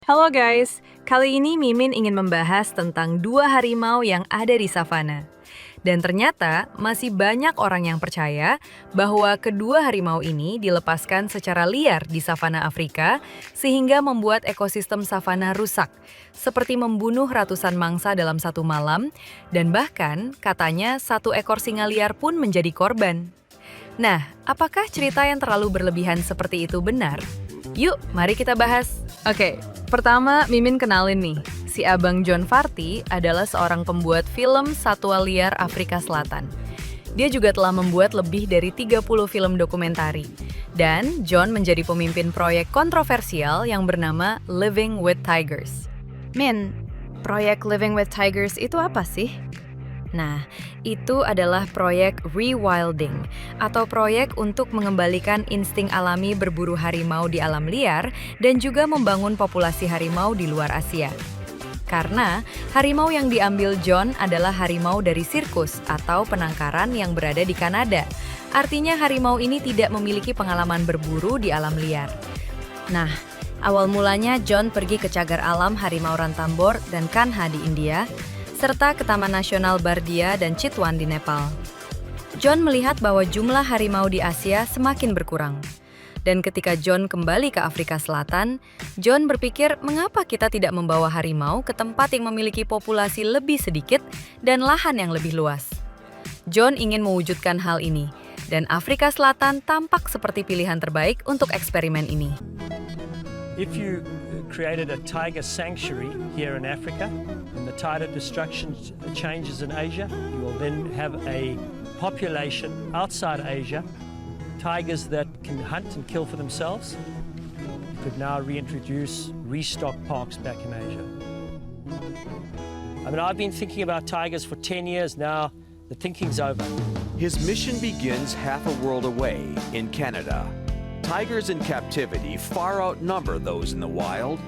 Halo guys, kali ini Mimin ingin membahas tentang dua harimau yang ada di savana. Dan ternyata masih banyak orang yang percaya bahwa kedua harimau ini dilepaskan secara liar di savana Afrika sehingga membuat ekosistem savana rusak, seperti membunuh ratusan mangsa dalam satu malam, dan bahkan katanya satu ekor singa liar pun menjadi korban. Nah, apakah cerita yang terlalu berlebihan seperti itu benar? Yuk, mari kita bahas. Oke, pertama Mimin kenalin nih. Si Abang John Varty adalah seorang pembuat film satwa liar Afrika Selatan. Dia juga telah membuat lebih dari 30 film dokumentari. Dan John menjadi pemimpin proyek kontroversial yang bernama Living with Tigers. Min, proyek Living with Tigers itu apa sih? Nah, itu adalah proyek rewilding atau proyek untuk mengembalikan insting alami berburu harimau di alam liar dan juga membangun populasi harimau di luar Asia. Karena harimau yang diambil John adalah harimau dari sirkus atau penangkaran yang berada di Kanada. Artinya harimau ini tidak memiliki pengalaman berburu di alam liar. Nah, awal mulanya John pergi ke cagar alam Harimau Ranthambore dan Kanha di India, serta ke Taman Nasional Bardia dan Chitwan di Nepal. John melihat bahwa jumlah harimau di Asia semakin berkurang. Dan ketika John kembali ke Afrika Selatan, John berpikir mengapa kita tidak membawa harimau ke tempat yang memiliki populasi lebih sedikit dan lahan yang lebih luas. John ingin mewujudkan hal ini, dan Afrika Selatan tampak seperti pilihan terbaik untuk eksperimen ini. If you created a tiger sanctuary here in Africa and the tide of destruction changes in Asia, you will then have a population outside Asia, tigers that can hunt and kill for themselves. You could now reintroduce, restock parks back in Asia. I mean, I've been thinking about tigers for 10 years now. The thinking's over. His mission begins half a world away in Canada. Tigers in captivity far outnumber those in the wild.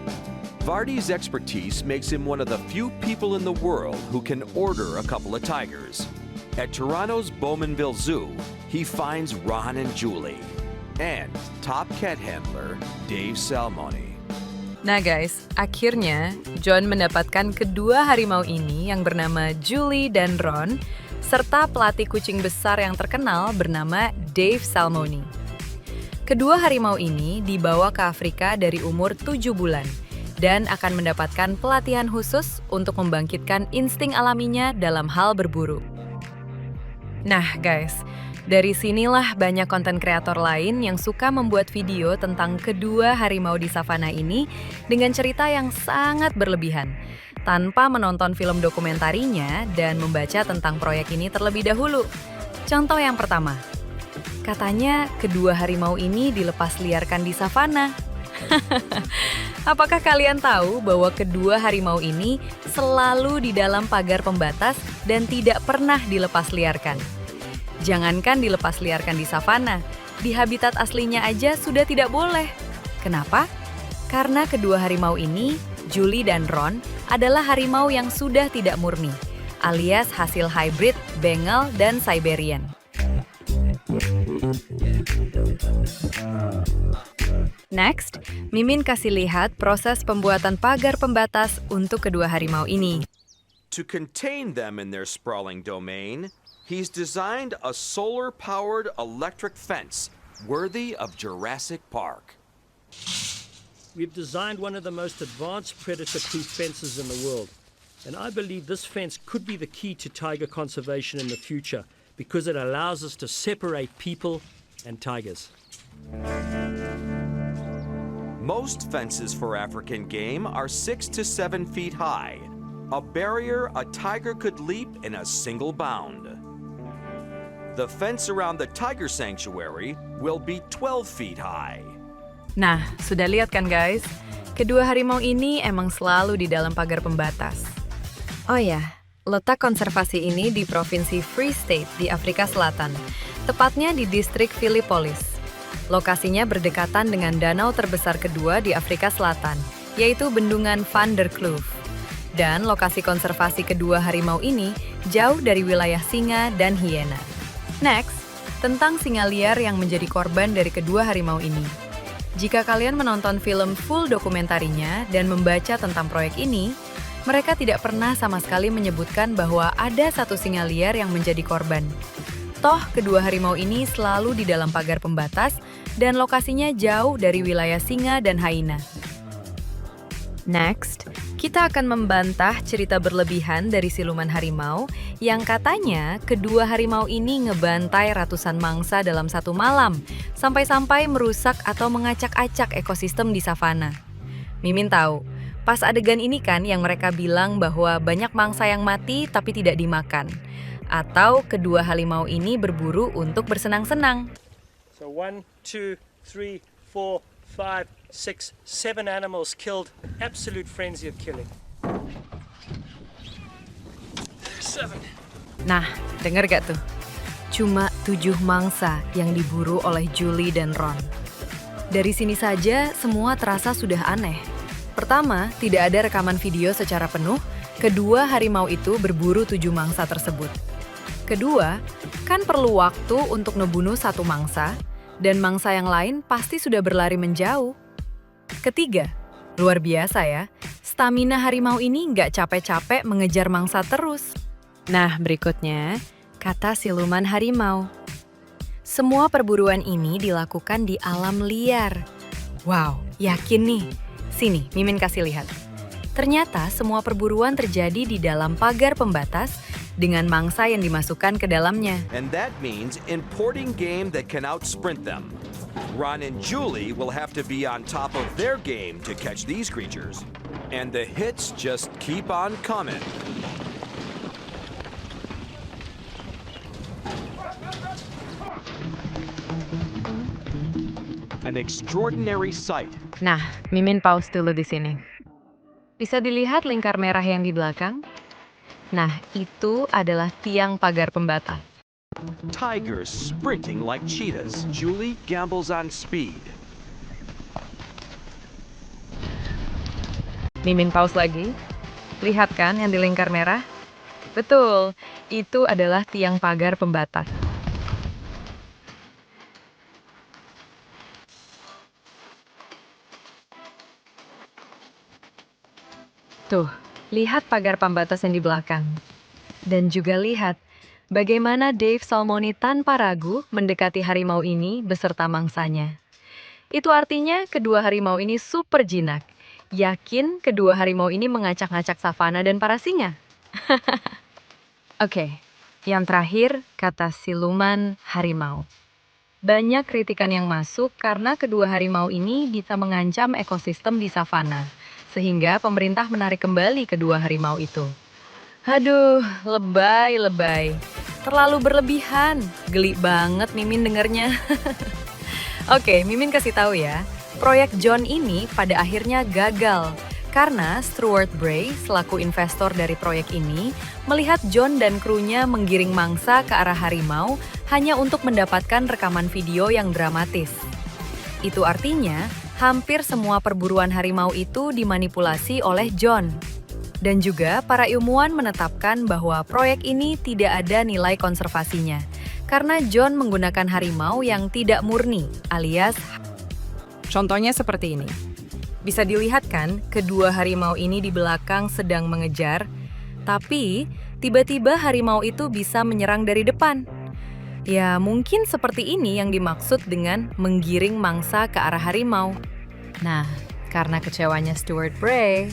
Varty's expertise makes him one of the few people in the world who can order a couple of tigers. At Toronto's Bowmanville Zoo, he finds Ron and Julie, and top cat handler Dave Salmoni. Nah guys, akhirnya John mendapatkan kedua harimau ini yang bernama Julie dan Ron, serta pelatih kucing besar yang terkenal bernama Dave Salmoni. Kedua harimau ini dibawa ke Afrika dari umur 7 bulan dan akan mendapatkan pelatihan khusus untuk membangkitkan insting alaminya dalam hal berburu. Nah guys, dari sinilah banyak konten kreator lain yang suka membuat video tentang kedua harimau di savana ini dengan cerita yang sangat berlebihan, tanpa menonton film dokumentarinya dan membaca tentang proyek ini terlebih dahulu. Contoh yang pertama, katanya kedua harimau ini dilepas liarkan di savana. Apakah kalian tahu bahwa kedua harimau ini selalu di dalam pagar pembatas dan tidak pernah dilepas liarkan? Jangankan dilepas liarkan di savana, di habitat aslinya aja sudah tidak boleh. Kenapa? Karena kedua harimau ini, Julie dan Ron, adalah harimau yang sudah tidak murni, alias hasil hybrid Bengal dan Siberian. Next, Mimin kasih lihat proses pembuatan pagar pembatas untuk kedua harimau ini. To contain them in their sprawling domain, he's designed a solar-powered electric fence worthy of Jurassic Park. We've designed one of the most advanced predator-proof fences in the world. And I believe this fence could be the key to tiger conservation in the future because it allows us to separate people and tigers. Most fences for African game are 6 to 7 feet high, a barrier a tiger could leap in a single bound. The fence around the tiger sanctuary will be 12 feet high. Nah, sudah lihat kan guys? Kedua harimau ini emang selalu di dalam pagar pembatas. Oh ya, letak konservasi ini di Provinsi Free State di Afrika Selatan, tepatnya di distrik Philippolis. Lokasinya berdekatan dengan danau terbesar kedua di Afrika Selatan, yaitu Bendungan Van der Kloof. Dan lokasi konservasi kedua harimau ini jauh dari wilayah singa dan hiena. Next, tentang singa liar yang menjadi korban dari kedua harimau ini. Jika kalian menonton film full dokumentarinya dan membaca tentang proyek ini, mereka tidak pernah sama sekali menyebutkan bahwa ada satu singa liar yang menjadi korban. Toh, kedua harimau ini selalu di dalam pagar pembatas dan lokasinya jauh dari wilayah singa dan hyena. Next, kita akan membantah cerita berlebihan dari siluman harimau yang katanya kedua harimau ini ngebantai ratusan mangsa dalam satu malam, sampai-sampai merusak atau mengacak-acak ekosistem di savana. Mimin tahu, pas adegan ini kan yang mereka bilang bahwa banyak mangsa yang mati tapi tidak dimakan. Atau kedua harimau ini berburu untuk bersenang-senang. So 1, 2, 3, 4, 5, 6, 7 animals killed. Absolute frenzy of killing. 7. Nah, denger gak tuh? Cuma 7 mangsa yang diburu oleh Julie dan Ron. Dari sini saja, semua terasa sudah aneh. Pertama, tidak ada rekaman video secara penuh. Kedua, harimau itu berburu 7 mangsa tersebut. Kedua, kan perlu waktu untuk ngebunuh satu mangsa, dan mangsa yang lain pasti sudah berlari menjauh. Ketiga, luar biasa ya, stamina harimau ini nggak capek-capek mengejar mangsa terus. Nah, berikutnya, kata siluman harimau. Semua perburuan ini dilakukan di alam liar. Wow, yakin nih? Sini, Mimin kasih lihat. Ternyata semua perburuan terjadi di dalam pagar pembatas dengan mangsa yang dimasukkan ke dalamnya. And that means importing game that can outsprint them. Ron and Julie will have to be on top of their game to catch these creatures. And the hits just keep on coming. An extraordinary sight. Nah, Mimin pause dulu di sini. Bisa dilihat lingkar merah yang di belakang? Nah, itu adalah tiang pagar pembatas. Tigers sprinting like cheetahs. Julie gambles on speed. Mimin pause lagi. Lihat kan yang di lingkar merah? Betul, itu adalah tiang pagar pembatas. Tuh, lihat pagar pembatas yang di belakang. Dan juga lihat bagaimana Dave Salmoni tanpa ragu mendekati harimau ini beserta mangsanya. Itu artinya kedua harimau ini super jinak. Yakin kedua harimau ini mengacak-ngacak savana dan para singa. Oke, yang terakhir kata siluman harimau. Banyak kritikan yang masuk karena kedua harimau ini bisa mengancam ekosistem di savana. Sehingga pemerintah menarik kembali kedua harimau itu. Aduh, lebay. Terlalu berlebihan. Geli banget Mimin dengernya. Oke, Mimin kasih tahu ya. Proyek John ini pada akhirnya gagal. Karena Stuart Bray, selaku investor dari proyek ini, melihat John dan krunya menggiring mangsa ke arah harimau hanya untuk mendapatkan rekaman video yang dramatis. Itu artinya, hampir semua perburuan harimau itu dimanipulasi oleh John. Dan juga para ilmuwan menetapkan bahwa proyek ini tidak ada nilai konservasinya, karena John menggunakan harimau yang tidak murni, alias contohnya seperti ini. Bisa dilihat kan, kedua harimau ini di belakang sedang mengejar, tapi tiba-tiba harimau itu bisa menyerang dari depan. Ya, mungkin seperti ini yang dimaksud dengan menggiring mangsa ke arah harimau. Nah, karena kecewanya Stuart Bray,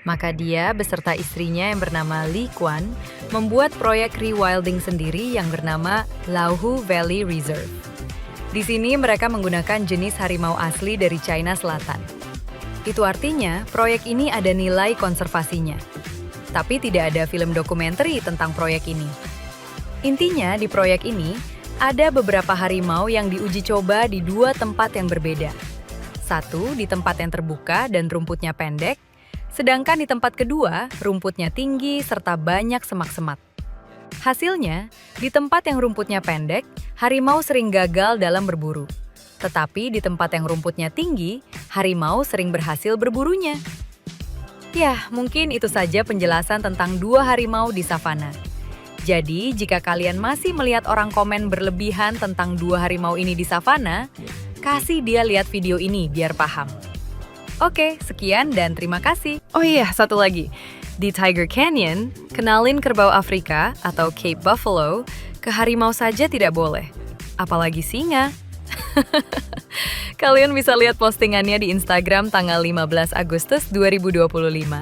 maka dia beserta istrinya yang bernama Lee Kwan membuat proyek rewilding sendiri yang bernama Lauhu Valley Reserve. Di sini mereka menggunakan jenis harimau asli dari China Selatan. Itu artinya proyek ini ada nilai konservasinya. Tapi tidak ada film dokumenter tentang proyek ini. Intinya di proyek ini ada beberapa harimau yang diuji coba di dua tempat yang berbeda. Satu di tempat yang terbuka dan rumputnya pendek, sedangkan di tempat kedua rumputnya tinggi serta banyak semak-semak. Hasilnya, di tempat yang rumputnya pendek, harimau sering gagal dalam berburu. Tetapi di tempat yang rumputnya tinggi, harimau sering berhasil berburunya. Ya, mungkin itu saja penjelasan tentang dua harimau di savana. Jadi, jika kalian masih melihat orang komen berlebihan tentang dua harimau ini di savana, Kasih dia lihat video ini biar paham. Oke, sekian dan terima kasih. Oh iya, satu lagi. Di Tiger Canyon, kenalin kerbau Afrika atau Cape Buffalo ke harimau saja tidak boleh. Apalagi singa. Kalian bisa lihat postingannya di Instagram tanggal 15 Agustus 2025.